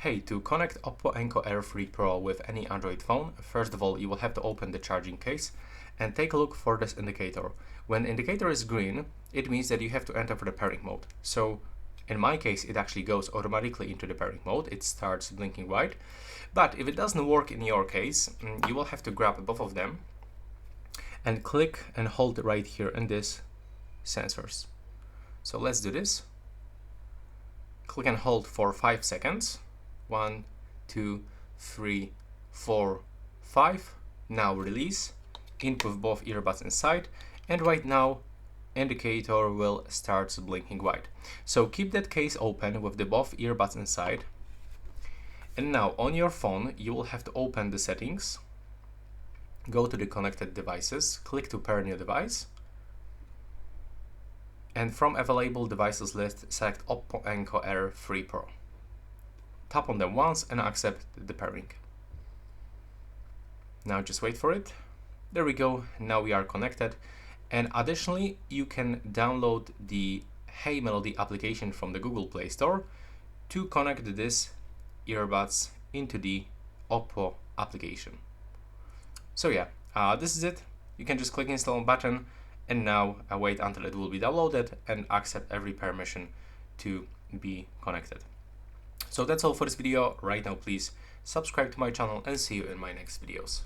Hey, to connect OPPO Enco Air 3 Pro with any Android phone, first of all you will have to open the charging case and take a look for this indicator. When the indicator is green, it means that you have to enter for the pairing mode. So in my case it actually goes automatically into the pairing mode, it starts blinking white. But if it doesn't work in your case, you will have to grab both of them and click and hold right here in this sensors. So let's do this. Click and hold for 5 seconds. 1, 2, 3, 4, 5. Now release. Input both earbuds inside, and right now indicator will start blinking white. So keep that case open with the both earbuds inside. And now on your phone you will have to open the settings, go to the connected devices, click to pair new device, and from available devices list select OPPO Enco Air 3 Pro. Tap on them once and accept the pairing. Now just wait for it. There we go, now we are connected. And additionally, you can download the Hey Melody application from the Google Play Store to connect this earbuds into the OPPO application. So yeah, this is it. You can just click install button and now wait until it will be downloaded and accept every permission to be connected. So that's all for this video. Right now, please subscribe to my channel and see you in my next videos.